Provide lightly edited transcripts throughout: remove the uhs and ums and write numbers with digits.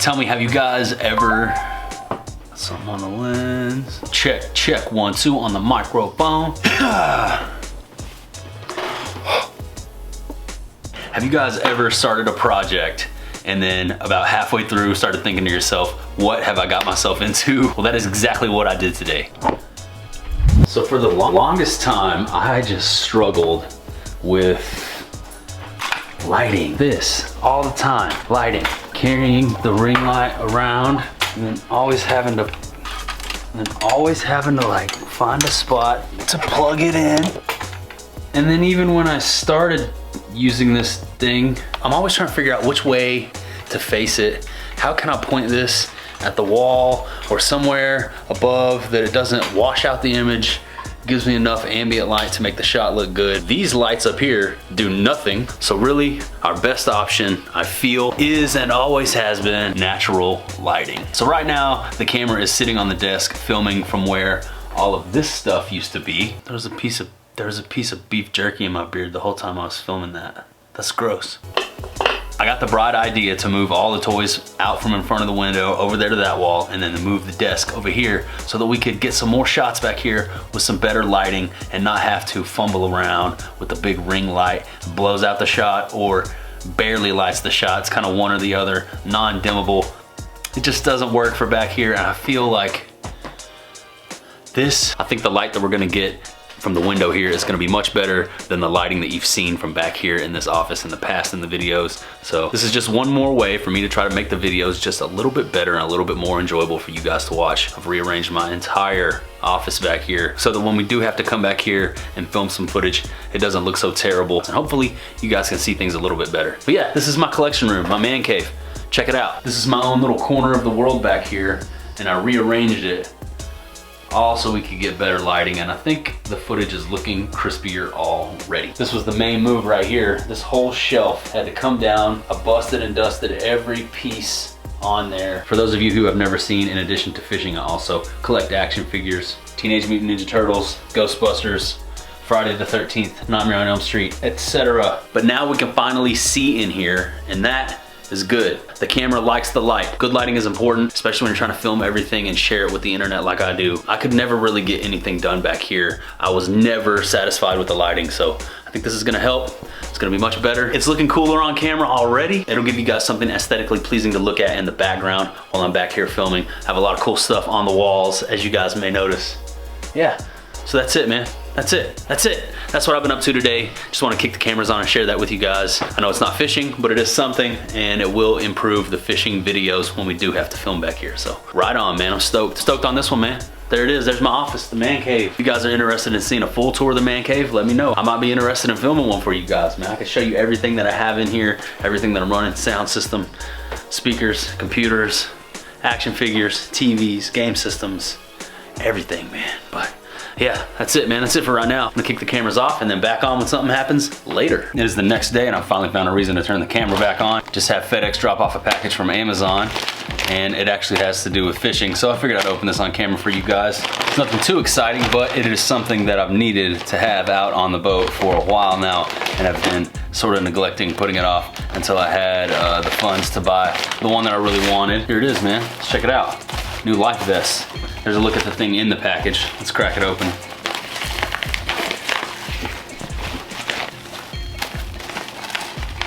Tell me, have you guys ever, something on the lens, check 1 2 on the microphone. Have you guys ever started a project and then about halfway through started thinking to yourself, what have I got myself into? Well, that is exactly what I did today. So for the longest time, I just struggled with lighting. This all the time, lighting. Carrying the ring light around and then always having to like find a spot to plug it in. And then even when I started using this thing, I'm always trying to figure out which way to face it. How can I point this at the wall or somewhere above that it doesn't wash out the image, gives me enough ambient light to make the shot look good. These lights up here do nothing. So really our best option, I feel, is and always has been natural lighting. So right now the camera is sitting on the desk filming from where all of this stuff used to be. There was a piece of beef jerky in my beard the whole time I was filming that. That's gross. I got the bright idea to move all the toys out from in front of the window over there to that wall and then to move the desk over here so that we could get some more shots back here with some better lighting and not have to fumble around with the big ring light. It blows out the shot or barely lights the shot. It's kind of one or the other, non-dimmable. It just doesn't work for back here, and I feel like I think the light that we're gonna get from the window here is gonna be much better than the lighting that you've seen from back here in this office in the past in the videos. So this is just one more way for me to try to make the videos just a little bit better and a little bit more enjoyable for you guys to watch. I've rearranged my entire office back here so that when we do have to come back here and film some footage, it doesn't look so terrible. And hopefully you guys can see things a little bit better. But yeah, this is my collection room, my man cave. Check it out. This is my own little corner of the world back here, and I rearranged it all so we could get better lighting, and I think the footage is looking crispier already. This was the main move right here. This whole shelf had to come down. I busted and dusted every piece on there. For those of you who have never seen, in addition to fishing, I also collect action figures, Teenage Mutant Ninja Turtles, Ghostbusters, Friday the 13th, Nightmare on Elm Street, etc. But now we can finally see in here, and that is good. The camera likes the light. Good lighting is important, especially when you're trying to film everything and share it with the internet like I do. I could never really get anything done back here. I was never satisfied with the lighting, so I think this is gonna help. It's gonna be much better. It's looking cooler on camera already. It'll give you guys something aesthetically pleasing to look at in the background while I'm back here filming. I have a lot of cool stuff on the walls, as you guys may notice. Yeah, so that's it, man. That's it. That's what I've been up to today. Just want to kick the cameras on and share that with you guys. I know it's not fishing, but it is something, and it will improve the fishing videos when we do have to film back here. So right on, man. I'm stoked. Stoked on this one, man. There it is. There's my office, the man cave. If you guys are interested in seeing a full tour of the man cave, let me know. I might be interested in filming one for you guys, man. I can show you everything that I have in here, everything that I'm running, sound system, speakers, computers, action figures, TVs, game systems, everything, man. But yeah, that's it, man. That's it for right now. I'm gonna kick the cameras off and then back on when something happens later. It is the next day and I finally found a reason to turn the camera back on. Just have FedEx drop off a package from Amazon, and it actually has to do with fishing. So I figured I'd open this on camera for you guys. It's nothing too exciting, but it is something that I've needed to have out on the boat for a while now, and I've been sort of neglecting putting it off until I had the funds to buy the one that I really wanted. Here it is, man. Let's check it out. New life vest. There's a look at the thing in the package. Let's crack it open.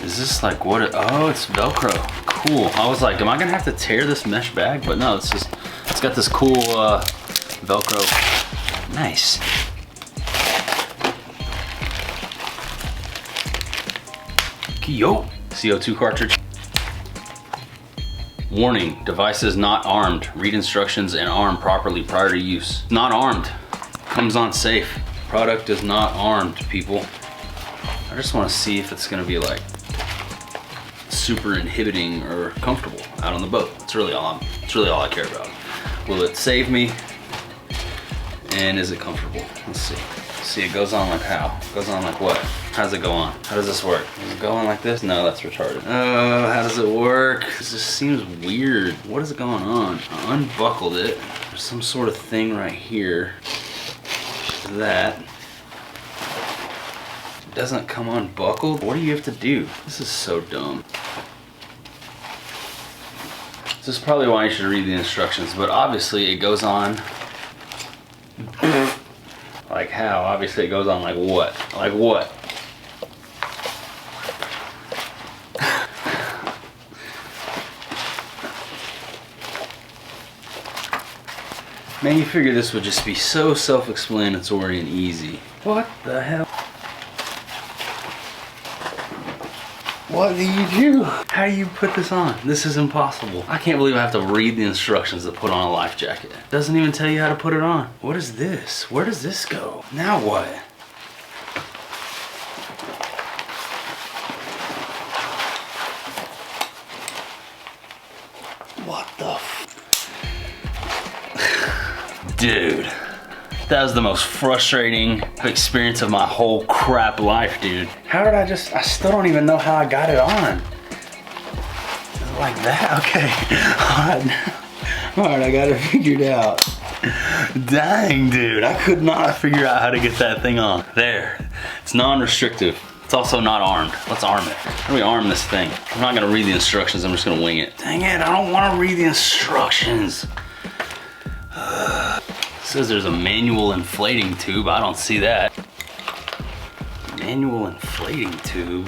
Is this like what? Oh, it's Velcro. Cool. I was like, am I gonna have to tear this mesh bag? But no, it's got this cool Velcro. Nice. Yo, CO2 cartridge. Warning, device is not armed. Read instructions and arm properly prior to use. Not armed, comes on safe. Product is not armed, people. I just wanna see if it's gonna be like super inhibiting or comfortable out on the boat. That's really all I care about. Will it save me? And is it comfortable? Let's see. See, it goes on like how? It goes on like what? How does it go on? How does this work? Does it go on like this? No, that's retarded. Oh, how does it work? This just seems weird. What is going on? I unbuckled it. There's some sort of thing right here. That. It doesn't come unbuckled? What do you have to do? This is so dumb. Is This is probably why you should read the instructions, but obviously it goes on like how? Obviously it goes on like what? Like what? Man, you figure this would just be so self-explanatory and easy. What the hell? What do you do? How do you put this on? This is impossible. I can't believe I have to read the instructions to put on a life jacket. It doesn't even tell you how to put it on. What is this? Where does this go? Now what? What the Dude, that was the most frustrating experience of my whole crap life, dude. How did I still don't even know how I got it on. Like that? Okay. All right, I got it figured out. Dang, dude, I could not figure out how to get that thing on. There, it's non-restrictive. It's also not armed. Let's arm it. How do we arm this thing? I'm not gonna read the instructions, I'm just gonna wing it. Dang it, I don't wanna read the instructions. It says there's a manual inflating tube. I don't see that. Manual inflating tube.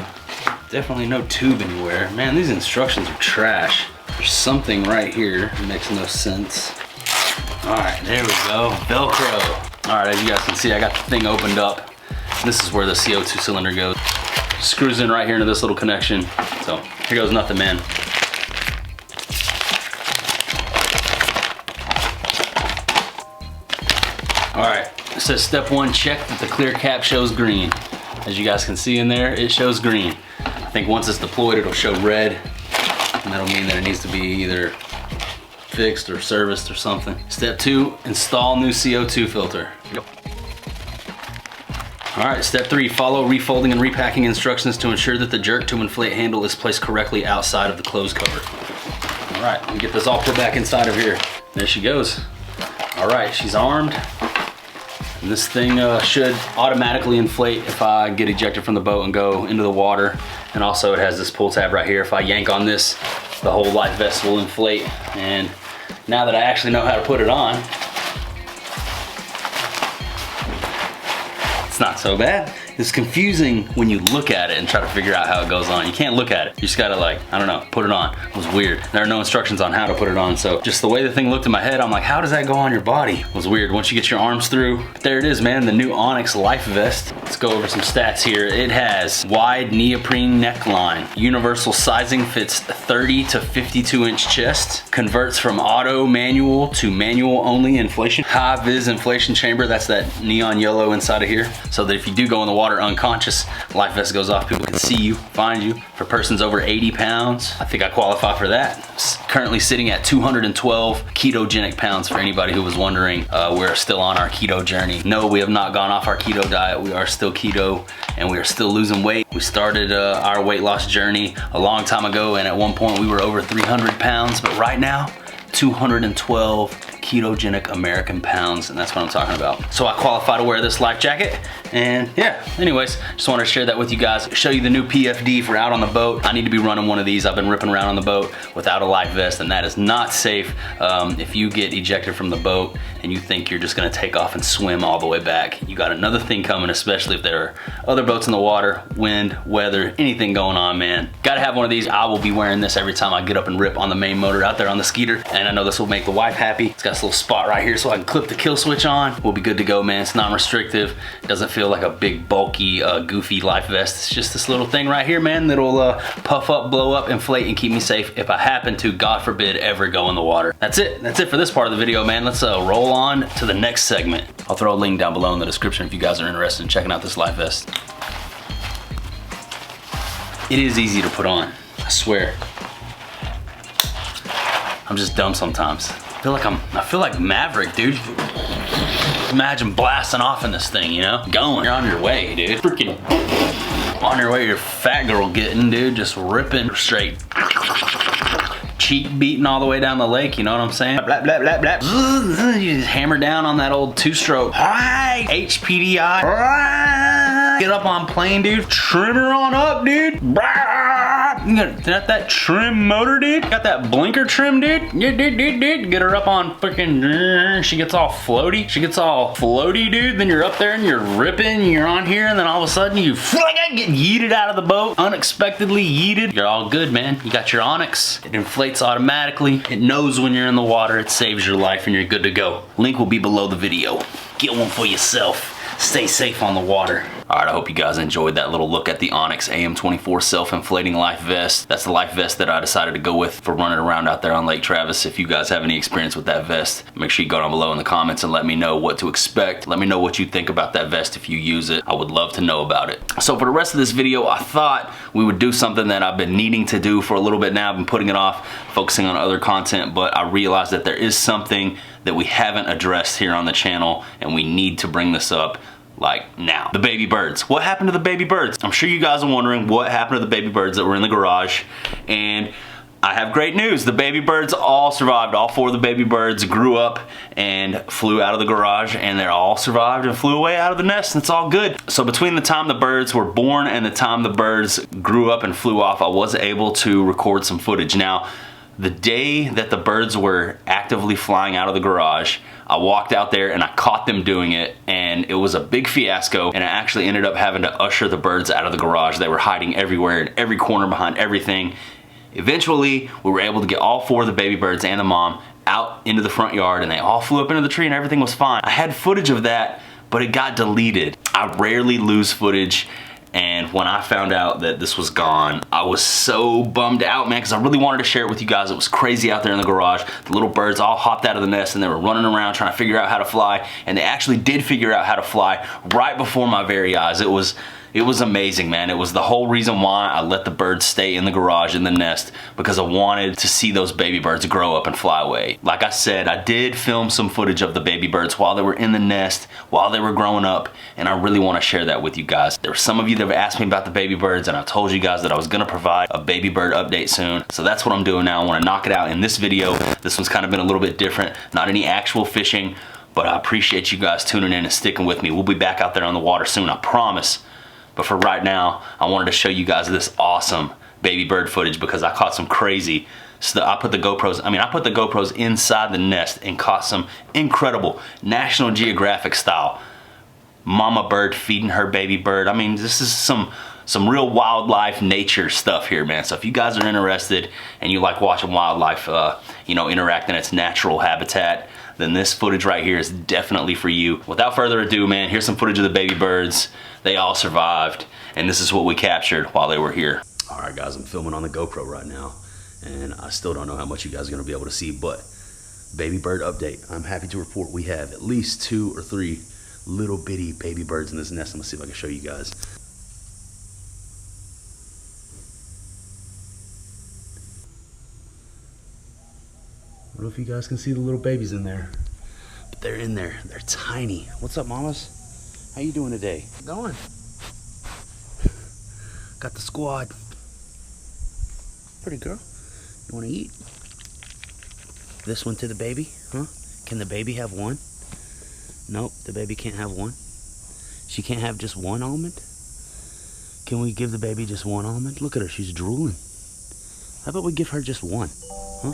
Definitely no tube anywhere. Man, these instructions are trash. There's something right here. It makes no sense. All right, there we go. Velcro. All right, as you guys can see, I got the thing opened up. This is where the CO2 cylinder goes. Screws in right here into this little connection. So here goes nothing, man. All right, it says step 1, check that the clear cap shows green. As you guys can see in there, it shows green. I think once it's deployed, it'll show red, and that'll mean that it needs to be either fixed or serviced or something. Step 2, install new CO2 filter. Yep. All right, step 3, follow refolding and repacking instructions to ensure that the jerk to inflate handle is placed correctly outside of the closed cover. All right, let me get this all put back inside of here. There she goes. All right, she's armed. And this thing should automatically inflate if I get ejected from the boat and go into the water. And also it has this pull tab right here. If I yank on this, the whole life vest will inflate. And now that I actually know how to put it on, it's not so bad. It's confusing when you look at it and try to figure out how it goes on. You can't look at it. You just gotta, like, I don't know, put it on. It was weird. There are no instructions on how to put it on, so just the way the thing looked in my head, I'm like, how does that go on your body? It was weird once you get your arms through. But there it is, man, the new Onyx life vest. Let's go over some stats here. It has wide neoprene neckline. Universal sizing, fits 30 to 52 inch chest. Converts from auto manual to manual only inflation. High vis inflation chamber, that's that neon yellow inside of here. So that if you do go in the water unconscious, life vest goes off, people can see you, find you. For persons over 80 pounds, I think I qualify for that. Currently sitting at 212 ketogenic pounds for anybody who was wondering. We're still on our keto journey. No, we have not gone off our keto diet. We are still keto and we are still losing weight. We started our weight loss journey a long time ago, and at one point we were over 300 pounds, but right now 212 ketogenic American pounds, and that's what I'm talking about. So I qualify to wear this life jacket, and yeah, anyways, just wanted to share that with you guys, show you the new PFD for out on the boat. I need to be running one of these. I've been ripping around on the boat without a life vest, and that is not safe. If you get ejected from the boat and you think you're just gonna take off and swim all the way back, you got another thing coming, especially if there are other boats in the water, wind, weather, anything going on, man. Gotta have one of these. I will be wearing this every time I get up and rip on the main motor out there on the Skeeter, and I know this will make the wife happy. It's got this little spot right here so I can clip the kill switch on. We'll be good to go, man. It's non-restrictive. It doesn't feel like a big, bulky, goofy life vest. It's just this little thing right here, man, that'll puff up, blow up, inflate, and keep me safe if I happen to, God forbid, ever go in the water. That's it. That's it for this part of the video, man. Let's roll on to the next segment. I'll throw a link down below in the description if you guys are interested in checking out this life vest. It is easy to put on, I swear. I'm just dumb sometimes. I feel like Maverick, dude. Imagine blasting off in this thing, you know? Going, you're on your way, dude. Freaking on your way, your fat girl getting, dude, just ripping straight. Cheek beating all the way down the lake, you know what I'm saying? Blah, blah, blah, blah. You just hammer down on that old two-stroke. HPDI. Get up on plane, dude. Trim her on up, dude. You got that trim motor, dude. Got that blinker trim, dude. Get her up on freaking. She gets all floaty. Dude. Then you're up there and you're ripping. You're on here, and then all of a sudden you get yeeted out of the boat. Unexpectedly yeeted. You're all good, man. You got your Onyx. It inflates automatically. It knows when you're in the water. It saves your life, and you're good to go. Link will be below the video. Get one for yourself. Stay safe on the water. All right, I hope you guys enjoyed that little look at the Onyx AM24 self-inflating life vest. That's the life vest that I decided to go with for running around out there on Lake Travis. If you guys have any experience with that vest, make sure you go down below in the comments and let me know what to expect. Let me know what you think about that vest if you use it. I would love to know about it. So for the rest of this video, I thought we would do something that I've been needing to do for a little bit now. I've been putting it off, focusing on other content, but I realized that there is something that we haven't addressed here on the channel, and we need to bring this up. Like now. The baby birds. What happened to the baby birds? I'm sure you guys are wondering what happened to the baby birds that were in the garage, and I have great news. The baby birds all survived. All 4 of the baby birds grew up and flew out of the garage, and they all survived and flew away out of the nest, and it's all good. So between the time the birds were born and the time the birds grew up and flew off, I was able to record some footage. Now, the day that the birds were actively flying out of the garage, I walked out there and I caught them doing it, and it was a big fiasco, and I actually ended up having to usher the birds out of the garage. They were hiding everywhere, in every corner, behind everything. Eventually, we were able to get all 4 of the baby birds and the mom out into the front yard, and they all flew up into the tree and everything was fine. I had footage of that, but it got deleted. I rarely lose footage. And when I found out that this was gone, I was so bummed out, man, because I really wanted to share it with you guys. It was crazy out there in the garage. The little birds all hopped out of the nest and they were running around trying to figure out how to fly. And they actually did figure out how to fly right before my very eyes. It was amazing, man. It was the whole reason why I let the birds stay in the garage in the nest, because I wanted to see those baby birds grow up and fly away. Like I said, I did film some footage of the baby birds while they were in the nest, while they were growing up, and I really want to share that with you guys. There were some of you that have asked me about the baby birds, and I told you guys that I was going to provide a baby bird update soon. So that's what I'm doing now. I want to knock it out in this video. This one's kind of been a little bit different. Not any actual fishing, but I appreciate you guys tuning in and sticking with me. We'll be back out there on the water soon, I promise. But for right now, I wanted to show you guys this awesome baby bird footage because I caught some crazy stuff. I put the GoPros inside the nest and caught some incredible National Geographic style mama bird feeding her baby bird. I mean, this is some real wildlife nature stuff here, man. So if you guys are interested and you like watching wildlife, interact in its natural habitat, then this footage right here is definitely for you. Without further ado, man, here's some footage of the baby birds. They all survived, and this is what we captured while they were here. All right, guys, I'm filming on the GoPro right now, and I still don't know how much you guys are gonna be able to see, but baby bird update. I'm happy to report we have at least 2 or 3 little bitty baby birds in this nest. I'm gonna see if I can show you guys. I don't know if you guys can see the little babies in there, but they're in there. They're tiny. What's up, mamas? How you doing today? Going. Got the squad. Pretty girl. You want to eat? This one to the baby, huh? Can the baby have one? Nope, the baby can't have one. She can't have just one almond? Can we give the baby just one almond? Look at her, she's drooling. How about we give her just one, huh?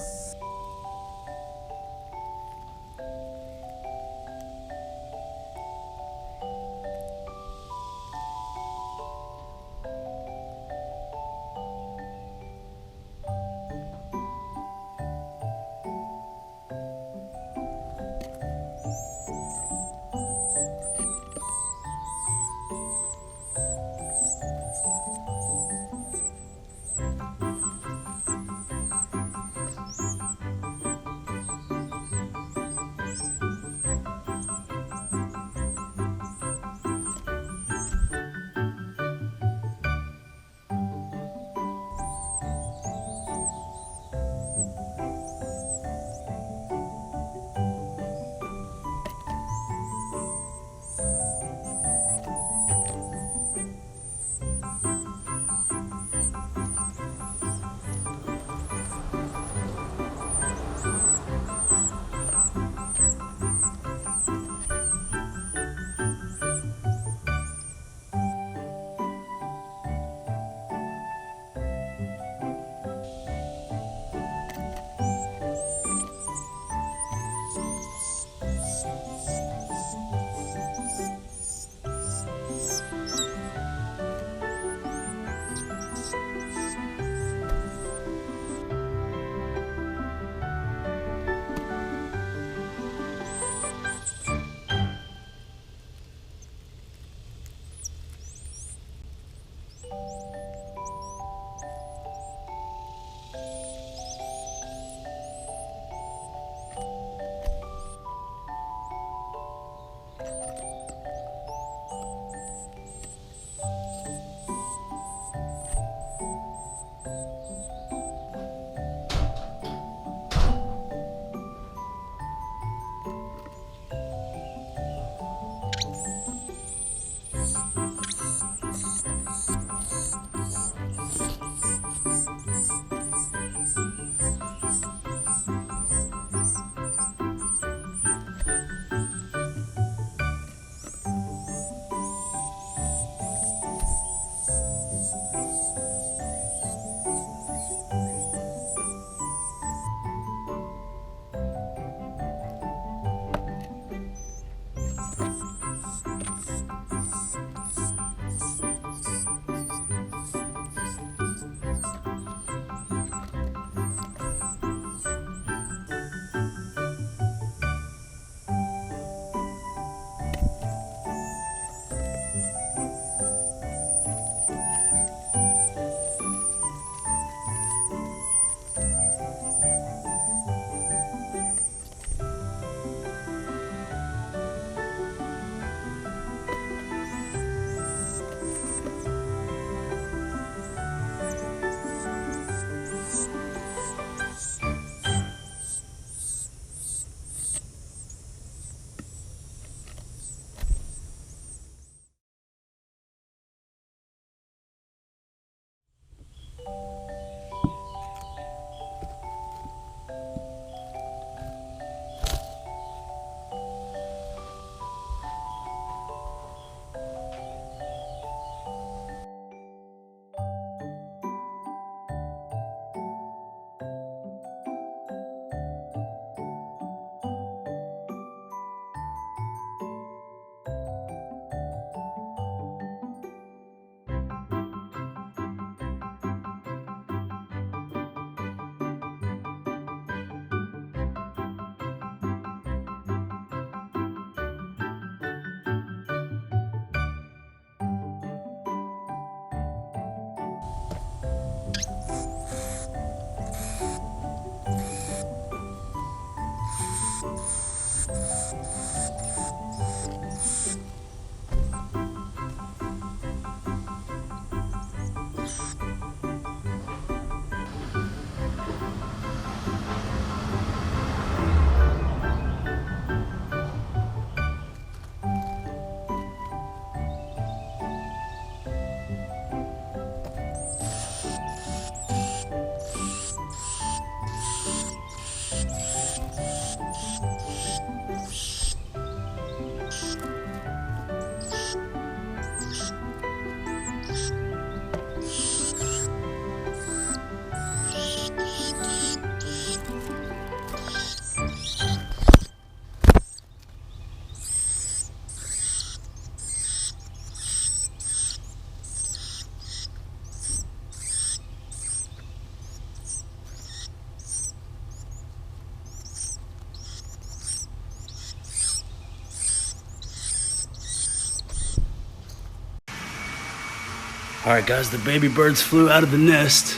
All right, guys, the baby birds flew out of the nest.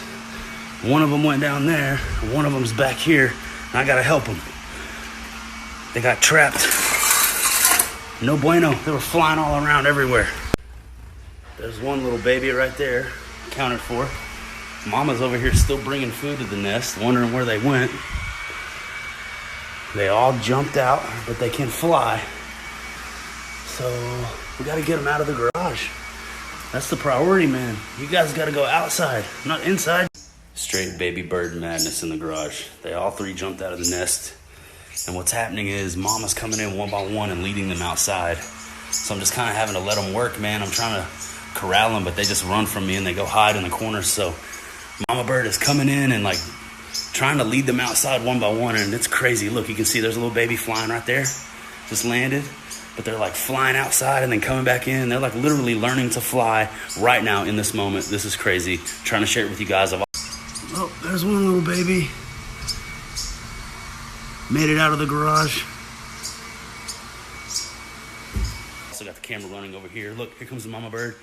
One of them went down there, and one of them's back here, and I gotta help them. They got trapped. No bueno. They were flying all around everywhere. There's one little baby right there, accounted for. Mama's over here still bringing food to the nest, wondering where they went. They all jumped out, but they can fly. So we gotta get them out of the garage. That's the priority, man. You guys gotta go outside, not inside. Straight baby bird madness in the garage. They all three jumped out of the nest. And what's happening is Mama's coming in one by one and leading them outside. So I'm just kind of having to let them work, man. I'm trying to corral them, but they just run from me and they go hide in the corners. So Mama bird is coming in and like trying to lead them outside one by one, and it's crazy. Look, you can see there's a little baby flying right there. Just landed. But they're like flying outside and then coming back in. They're like literally learning to fly right now in this moment. This is crazy. Trying to share it with you guys. Oh, there's one little baby. Made it out of the garage. Also got the camera running over here. Look, here comes the mama bird.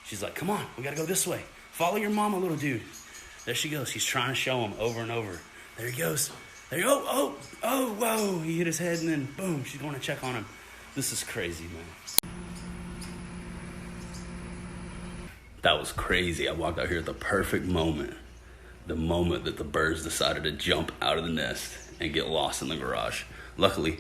She's like, come on, we gotta go this way. Follow your mama, little dude. There she goes. She's trying to show him over and over. There he goes. There you go. Oh, whoa. He hit his head and then boom, she's going to check on him. This is crazy, man. That was crazy. I walked out here at the perfect moment. The moment that the birds decided to jump out of the nest and get lost in the garage. Luckily,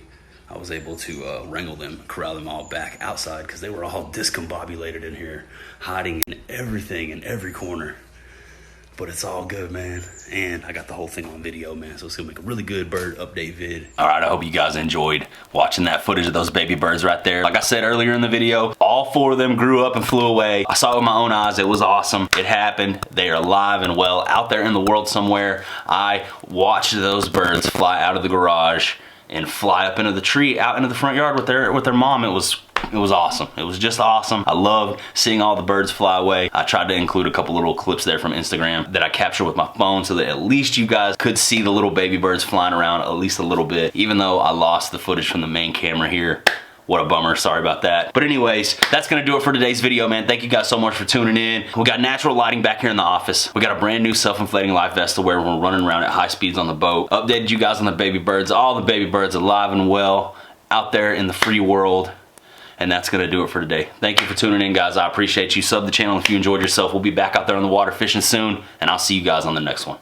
I was able to wrangle them, corral them all back outside because they were all discombobulated in here, hiding in everything in every corner. But it's all good, man. And I got the whole thing on video, man. So it's gonna make a really good bird update vid. All right, I hope you guys enjoyed watching that footage of those baby birds right there. Like I said earlier in the video, all 4 of them grew up and flew away. I saw it with my own eyes. It was awesome. It happened. They are alive and well out there in the world somewhere. I watched those birds fly out of the garage and fly up into the tree, out into the front yard with their mom. It was awesome. It was just awesome. I loved seeing all the birds fly away. I tried to include a couple little clips there from Instagram that I captured with my phone so that at least you guys could see the little baby birds flying around at least a little bit, even though I lost the footage from the main camera here. What a bummer, sorry about that. But anyways, that's gonna do it for today's video, man. Thank you guys so much for tuning in. We got natural lighting back here in the office. We got a brand new self-inflating life vest to wear when we're running around at high speeds on the boat. Updated you guys on the baby birds. All the baby birds alive and well out there in the free world. And that's gonna do it for today. Thank you for tuning in, guys. I appreciate you. Sub the channel if you enjoyed yourself. We'll be back out there on the water fishing soon, and I'll see you guys on the next one.